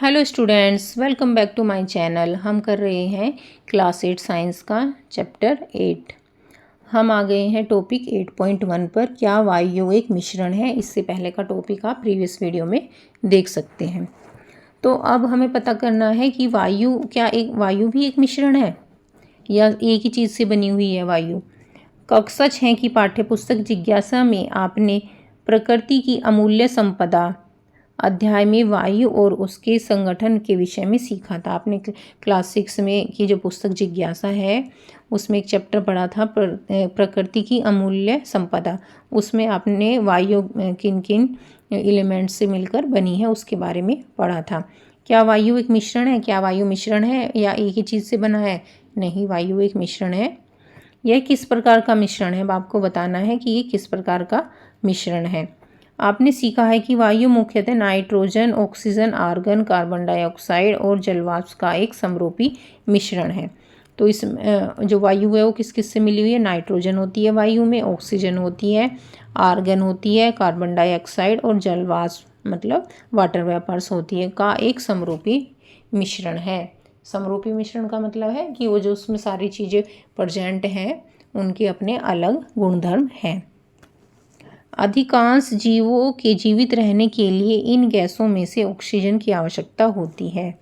Hello students, welcome back to my channel. हम कर रहे हैं क्लास 8 साइंस का चैप्टर 8। हम आ गए हैं टॉपिक 8.1 पर। क्या वायु एक मिश्रण है? इससे पहले का टॉपिक आप प्रीवियस वीडियो में देख सकते हैं। तो अब हमें पता करना है कि वायु भी एक मिश्रण है या एक ही चीज़ से बनी हुई है वायु। कब सच है कि पाठ्यपुस्तक जिज्ञासा में आपने प्रकृति की अमूल्य संपदा अध्याय में वायु और उसके संगठन के विषय में सीखा था। आपने क्लास 6 में की जो पुस्तक जिज्ञासा है उसमें एक चैप्टर पढ़ा था प्रकृति की अमूल्य संपदा। उसमें आपने वायु किन किन एलिमेंट्स से मिलकर बनी है उसके बारे में पढ़ा था। क्या वायु एक मिश्रण है? क्या वायु मिश्रण है या एक ही चीज़ से बना है? नहीं, वायु एक मिश्रण है। यह किस प्रकार का मिश्रण है? अब आपको बताना है कि ये किस प्रकार का मिश्रण है। आपने सीखा है कि वायु मुख्यतः nitrogen, oxygen, argon, carbon dioxide और जलवाष्प का एक समरूपी मिश्रण है। तो इस जो वायु है वो किस किस से मिली हुई है? नाइट्रोजन होती है वायु में, ऑक्सीजन होती है, आर्गन होती है, कार्बन डाइऑक्साइड और जलवाष्प मतलब वाटर वेपर्स होती है का एक समरूपी मिश्रण है। समरूपी मिश्रण का मतलब है कि वो जो उसमें सारी चीज़ें प्रेजेंट हैं उनके अपने अलग गुणधर्म हैं। अधिकांश जीवों के जीवित रहने के लिए इन गैसों में से ऑक्सीजन की आवश्यकता होती है।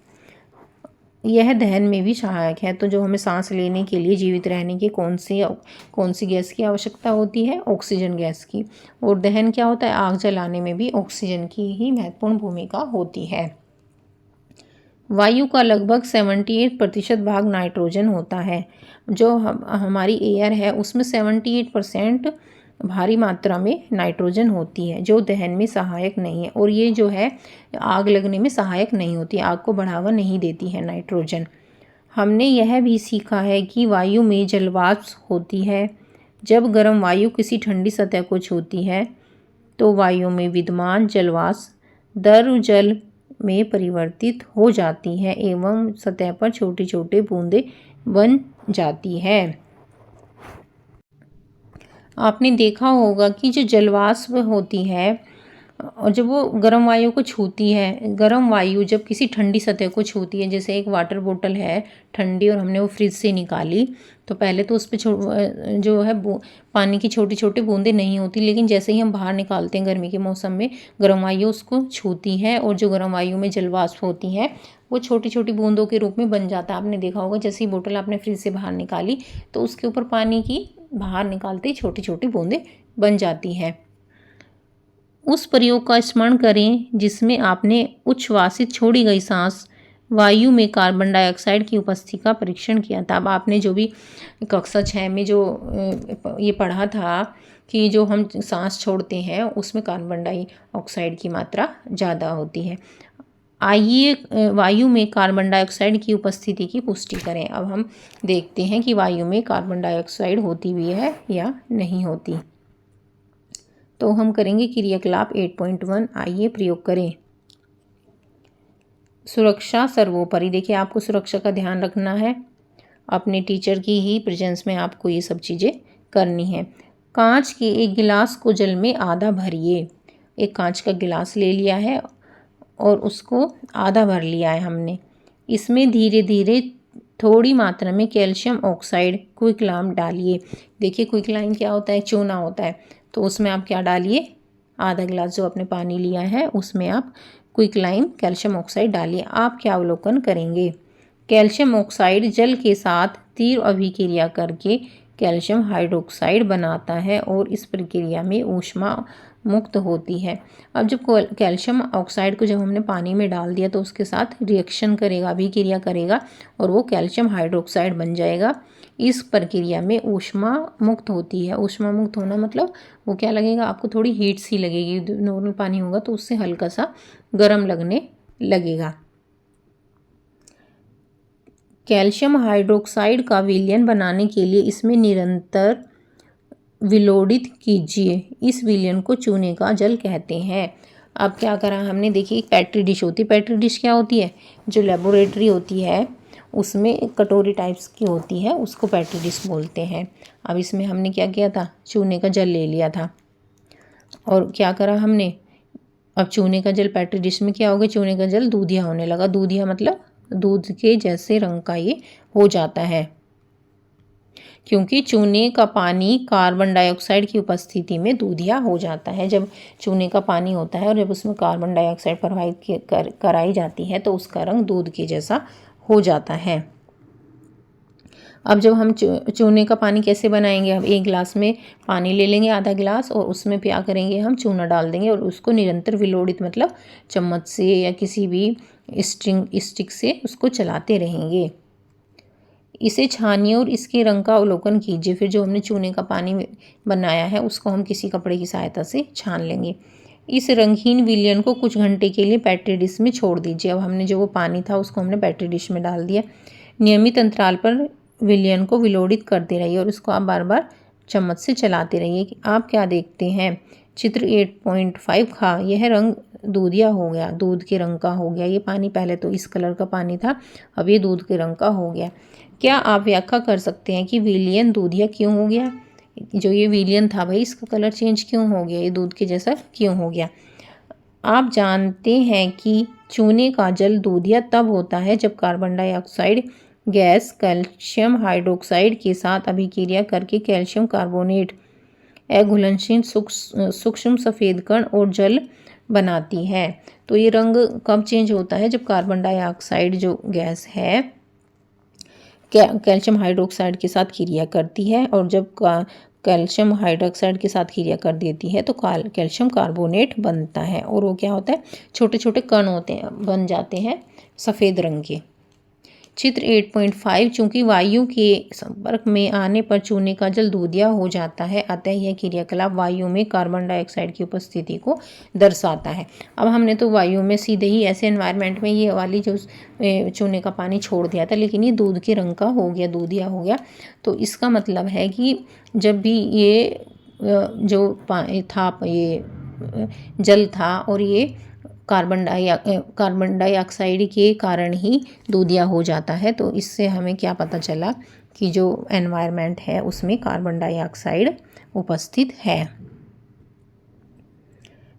यह दहन में भी सहायक है। तो जो हमें सांस लेने के लिए जीवित रहने की कौन सी गैस की आवश्यकता होती है? ऑक्सीजन गैस की। और दहन क्या होता है? आग जलाने में भी ऑक्सीजन की ही महत्वपूर्ण भूमिका होती है। वायु का लगभग 78% भाग नाइट्रोजन होता है। जो हमारी एयर है उसमें 78% भारी मात्रा में नाइट्रोजन होती है जो दहन में सहायक नहीं है। और ये जो है आग लगने में सहायक नहीं होती, आग को बढ़ावा नहीं देती है नाइट्रोजन। हमने यह भी सीखा है कि वायु में जलवाष्प होती है। जब गर्म वायु किसी ठंडी सतह को छूती है तो वायु में विद्यमान जलवाष्प द्रव जल में परिवर्तित हो जाती है एवं सतह पर छोटी छोटी बूंदें बन जाती है। आपने देखा होगा कि जो जलवाष्प होती है और जब वो गर्म वायु को छूती है, गर्म वायु जब किसी ठंडी सतह को छूती है, जैसे एक वाटर बोतल है ठंडी और हमने वो फ्रिज से निकाली, तो पहले तो उस पर जो है पानी की छोटी छोटी बूंदें नहीं होती, लेकिन जैसे ही हम बाहर निकालते हैं गर्मी के मौसम में गर्म वायु उसको छूती है और जो गर्म वायु में जलवाष्प होती है वो छोटी छोटी बूंदों के रूप में बन जाता है। आपने देखा होगा जैसे ही बोतल आपने फ्रिज से बाहर निकाली तो उसके ऊपर पानी की बाहर निकालते ही छोटी छोटी बूंदें बन जाती हैं। उस प्रयोग का स्मरण करें जिसमें आपने उच्छ्वासित छोड़ी गई सांस वायु में कार्बन डाइऑक्साइड की उपस्थिति का परीक्षण किया था। अब आपने जो भी कक्षा 6 में जो ये पढ़ा था कि जो हम सांस छोड़ते हैं उसमें कार्बन डाइऑक्साइड की मात्रा ज़्यादा होती है। आइए वायु में कार्बन डाइऑक्साइड की उपस्थिति की पुष्टि करें। अब हम देखते हैं कि वायु में कार्बन डाइऑक्साइड होती भी है या नहीं होती। तो हम करेंगे क्रियाकलाप 8.1। आइए प्रयोग करें। सुरक्षा सर्वोपरि। देखिए, आपको सुरक्षा का ध्यान रखना है। अपने टीचर की ही प्रेजेंस में आपको ये सब चीज़ें करनी है। कांच के एक गिलास को जल में आधा भरिए। एक कांच का गिलास ले लिया है और उसको आधा भर लिया है हमने। इसमें धीरे धीरे थोड़ी मात्रा में कैल्शियम ऑक्साइड क्विकलाइम डालिए। देखिए, क्विकलाइम क्या होता है? चूना होता है। तो उसमें आप क्या डालिए? आधा गिलास जो आपने पानी लिया है उसमें आप क्विकलाइम कैल्शियम ऑक्साइड डालिए। आप क्या अवलोकन करेंगे? कैल्शियम ऑक्साइड जल के साथ तीव्र अभिक्रिया करके कैल्शियम हाइड्रोक्साइड बनाता है और इस प्रक्रिया में ऊष्मा मुक्त होती है। अब जब कैल्शियम ऑक्साइड को जब हमने पानी में डाल दिया तो उसके साथ रिएक्शन करेगा, अभिक्रिया करेगा और वो कैल्शियम हाइड्रोक्साइड बन जाएगा। इस प्रक्रिया में ऊष्मा मुक्त होती है। ऊष्मा मुक्त होना मतलब वो क्या लगेगा? आपको थोड़ी हीट सी लगेगी। नॉर्मल पानी होगा तो उससे हल्का सा गर्म लगने लगेगा। कैल्शियम हाइड्रोक्साइड का विलयन बनाने के लिए इसमें निरंतर विलोडित कीजिए। इस विलयन को चूने का जल कहते हैं। अब क्या करा हमने? देखिए, एक पेट्री डिश होती है। पेट्री डिश क्या होती है? जो लेबोरेटरी होती है उसमें एक कटोरी टाइप्स की होती है, उसको पेट्री डिश बोलते हैं। अब इसमें हमने क्या किया था? चूने का जल ले लिया था और क्या करा हमने? अब चूने का जल पेट्री डिश में क्या हो गया, चूने का जल दूधिया होने लगा। दूधिया मतलब दूध के जैसे रंग का ये हो जाता है, क्योंकि चूने का पानी कार्बन डाइऑक्साइड की उपस्थिति में दूधिया हो जाता है। जब चूने का पानी होता है और जब उसमें कार्बन डाइऑक्साइड प्रवाहित कराई जाती है तो उसका रंग दूध के जैसा हो जाता है। अब जब हम चूने का पानी कैसे बनाएंगे, अब एक गिलास में पानी ले लेंगे, आधा गिलास, और उसमें क्या करेंगे, हम चूना डाल देंगे और उसको निरंतर विलोड़ित मतलब चम्मच से या किसी भी स्टिक से उसको चलाते रहेंगे। इसे छानिए और इसके रंग का अवलोकन कीजिए। फिर जो हमने चूने का पानी बनाया है उसको हम किसी कपड़े की सहायता से छान लेंगे। इस रंगहीन विलयन को कुछ घंटे के लिए पेट्री डिश में छोड़ दीजिए। अब हमने जो वो पानी था उसको हमने पेट्री डिश में डाल दिया। नियमित अंतराल पर विलयन को विलोड़ित करते रहिए और उसको आप बार बार चम्मच से चलाते रहिए। कि आप क्या देखते हैं, चित्र 8.5 का यह रंग दूधिया हो गया, दूध के रंग का हो गया। ये पानी पहले तो इस कलर का पानी था, अब ये दूध के रंग का हो गया। क्या आप व्याख्या कर सकते हैं कि विलयन दूधिया क्यों हो गया? जो ये विलयन था भाई, इसका कलर चेंज क्यों हो गया, ये दूध के जैसा क्यों हो गया? आप जानते हैं कि चूने का जल दूधिया तब होता है जब carbon dioxide gas calcium hydroxide के साथ अभिक्रिया करके कैल्शियम कार्बोनेट अघुलनशील सूक्ष्म सफ़ेद कण और जल बनाती है। तो ये रंग कब चेंज होता है, जब कार्बन डाइऑक्साइड जो गैस है कैल्शियम हाइड्रोक्साइड के साथ क्रिया करती है, और जब कैल्शियम हाइड्रोक्साइड के साथ क्रिया कर देती है तो कैल्शियम कार्बोनेट बनता है, और वो क्या होता है, छोटे छोटे कण होते हैं, बन जाते हैं सफ़ेद रंग के। चित्र 8.5 चूंकि वायु के संपर्क में आने पर चूने का जल दूधिया हो जाता है, अतः यह क्रियाकलाप वायु में कार्बन डाइऑक्साइड की उपस्थिति को दर्शाता है। अब हमने तो वायु में सीधे ही ऐसे एनवायरनमेंट में ये वाली जो चूने का पानी छोड़ दिया था, लेकिन ये दूध के रंग का हो गया, दूधिया हो गया। तो इसका मतलब है कि जब भी ये जो था, ये जल था और ये कार्बन डाइऑक्साइड के कारण ही दूधिया हो जाता है। तो इससे हमें क्या पता चला कि जो एनवायरनमेंट है उसमें कार्बन डाइऑक्साइड उपस्थित है।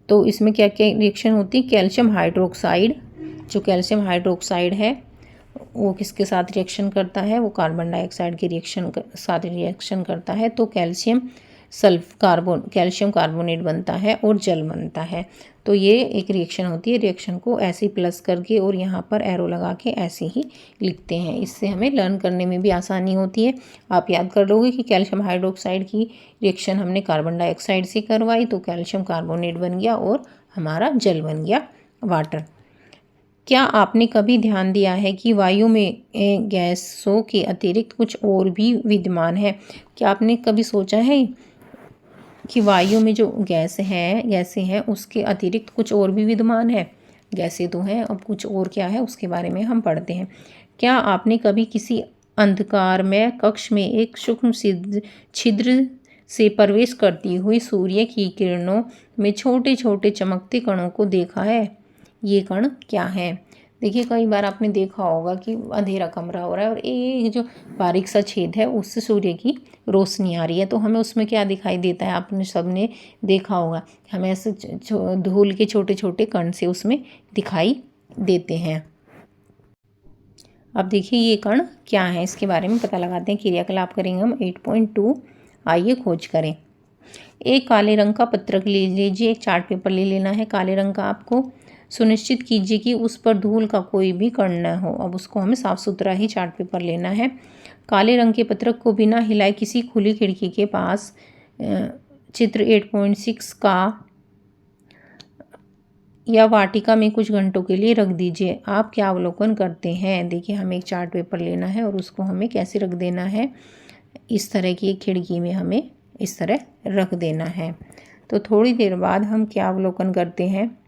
तो इसमें क्या क्या रिएक्शन होती है, कैल्शियम हाइड्रोक्साइड, जो कैल्शियम हाइड्रोक्साइड है वो किसके साथ रिएक्शन करता है, वो कार्बन डाइऑक्साइड के साथ रिएक्शन करता है, तो कैल्शियम कार्बोनेट बनता है और जल बनता है। तो ये एक रिएक्शन होती है। रिएक्शन को ऐसे ही प्लस करके और यहाँ पर एरो लगा के ऐसे ही लिखते हैं, इससे हमें लर्न करने में भी आसानी होती है। आप याद कर लोगे कि कैल्शियम हाइड्रोक्साइड की रिएक्शन हमने कार्बन डाइऑक्साइड से करवाई, तो कैल्शियम कार्बोनेट बन गया और हमारा जल बन गया, वाटर। क्या आपने कभी ध्यान दिया है कि वायु में गैसों के अतिरिक्त कुछ और भी विद्यमान है? क्या आपने कभी सोचा है कि वायु में जो गैसें हैं उसके अतिरिक्त कुछ और भी विद्यमान है? गैसें तो हैं, अब कुछ और क्या है उसके बारे में हम पढ़ते हैं। क्या आपने कभी किसी अंधकारमय कक्ष में एक सूक्ष्म छिद्र से प्रवेश करती हुई सूर्य की किरणों में छोटे छोटे चमकते कणों को देखा है? ये कण क्या है? देखिए, कई बार आपने देखा होगा कि अंधेरा कमरा हो रहा है और एक जो बारीक सा छेद है उससे सूर्य की रोशनी आ रही है, तो हमें उसमें क्या दिखाई देता है? आपने सबने देखा होगा, हमें ऐसे धूल के छोटे छोटे कण से उसमें दिखाई देते हैं। अब देखिए ये कण क्या है, इसके बारे में पता लगाते हैं। क्रियाकलाप करेंगे हम 8.2। आइए खोज करें। एक काले रंग का पत्रक ले लीजिए, एक चार्ट पेपर ले लेना है काले रंग का। आपको सुनिश्चित कीजिए कि उस पर धूल का कोई भी कण न हो। अब उसको हमें साफ सुथरा ही चार्ट पेपर लेना है। काले रंग के पत्रक को बिना हिलाए किसी खुली खिड़की के पास चित्र 8.6 का या वाटिका में कुछ घंटों के लिए रख दीजिए। आप क्या अवलोकन करते हैं? देखिए, हमें एक चार्ट पेपर लेना है और उसको हमें कैसे रख देना है, इस तरह की एक खिड़की में हमें इस तरह रख देना है। तो थोड़ी देर बाद हम क्या अवलोकन करते हैं,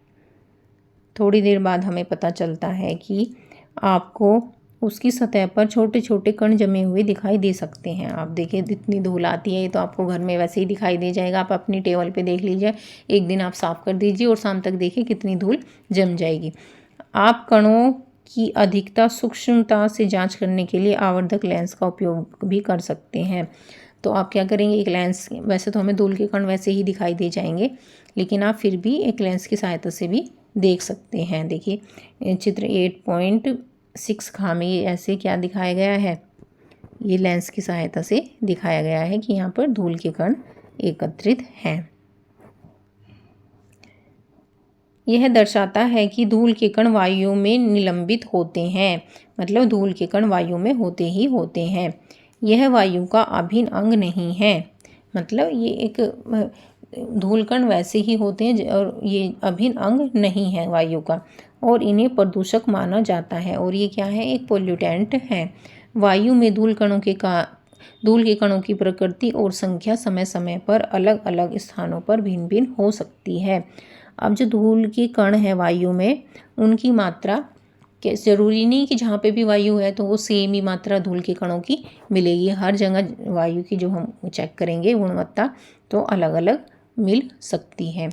थोड़ी देर बाद हमें पता चलता है कि आपको उसकी सतह पर छोटे छोटे कण जमे हुए दिखाई दे सकते हैं। आप देखिए, जितनी धूल आती है ये तो आपको घर में वैसे ही दिखाई दे जाएगा। आप अपनी टेबल पे देख लीजिए, एक दिन आप साफ़ कर दीजिए और शाम तक देखिए कितनी धूल जम जाएगी। आप कणों की अधिकता सूक्ष्मता से जांच करने के लिए आवर्धक लेंस का उपयोग भी कर सकते हैं। तो आप क्या करेंगे, एक लेंस, वैसे तो हमें धूल के कण वैसे ही दिखाई दे जाएंगे, लेकिन आप फिर भी एक लेंस की सहायता से भी देख सकते हैं। देखिए चित्र 8.6 में ये ऐसे क्या दिखाया गया है, ये लेंस की सहायता से दिखाया गया है कि यहाँ पर धूल के कण एकत्रित हैं। यह दर्शाता है कि धूल के कण वायु में निलंबित होते हैं, मतलब धूल के कण वायु में होते ही होते हैं। यह वायु का अभिन्न अंग नहीं है, मतलब ये एक धूल कण वैसे ही होते हैं और ये अभिन्न अंग नहीं है वायु का, और इन्हें प्रदूषक माना जाता है। और ये क्या है, एक पोल्यूटेंट है। वायु में धूल के कणों की प्रकृति और संख्या समय समय पर अलग अलग स्थानों पर भिन्न भिन्न हो सकती है। अब जो धूल के कण है वायु में, उनकी मात्रा ज़रूरी नहीं कि जहाँ पे भी वायु है तो वो सेम ही मात्रा धूल के कणों की मिलेगी। हर जगह वायु की जो हम चेक करेंगे गुणवत्ता तो अलग अलग मिल सकती है।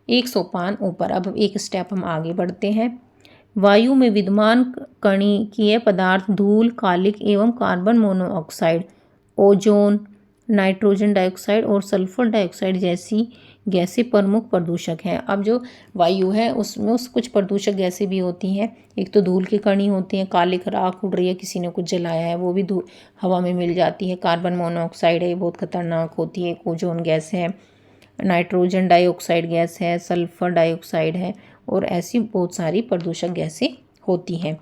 एक सोपान ऊपर, अब एक स्टेप हम आगे बढ़ते हैं। वायु में विद्यमान कणिकीय पदार्थ धूल, कालिक एवं carbon monoxide, ozone, nitrogen dioxide और सल्फर डाइऑक्साइड जैसी गैसें प्रमुख प्रदूषक हैं। अब जो वायु है उसमें कुछ प्रदूषक गैसें भी होती हैं। एक तो धूल के कण ही होते हैं, कालिक राख उड़ रही है, किसी ने कुछ जलाया है, वो भी हवा में मिल जाती है। कार्बन मोनोऑक्साइड है, बहुत खतरनाक होती है। ओजोन गैस है, नाइट्रोजन डाइऑक्साइड गैस है, सल्फर डाइऑक्साइड है, और ऐसी बहुत सारी प्रदूषक गैसें होती हैं।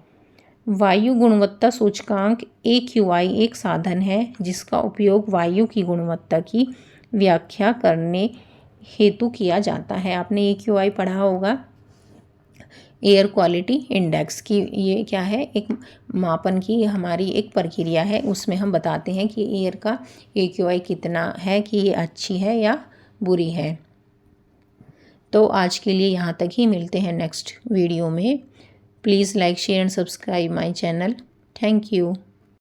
वायु गुणवत्ता सूचकांक AQI एक साधन है जिसका उपयोग वायु की गुणवत्ता की व्याख्या करने हेतु किया जाता है। आपने AQI पढ़ा होगा, एयर क्वालिटी इंडेक्स की। ये क्या है, एक मापन की हमारी एक प्रक्रिया है, उसमें हम बताते हैं कि एयर का AQI कितना है, कि ये अच्छी है या बुरी है। तो आज के लिए यहाँ तक ही, मिलते हैं नेक्स्ट वीडियो में। Please like, share and subscribe my channel. Thank you.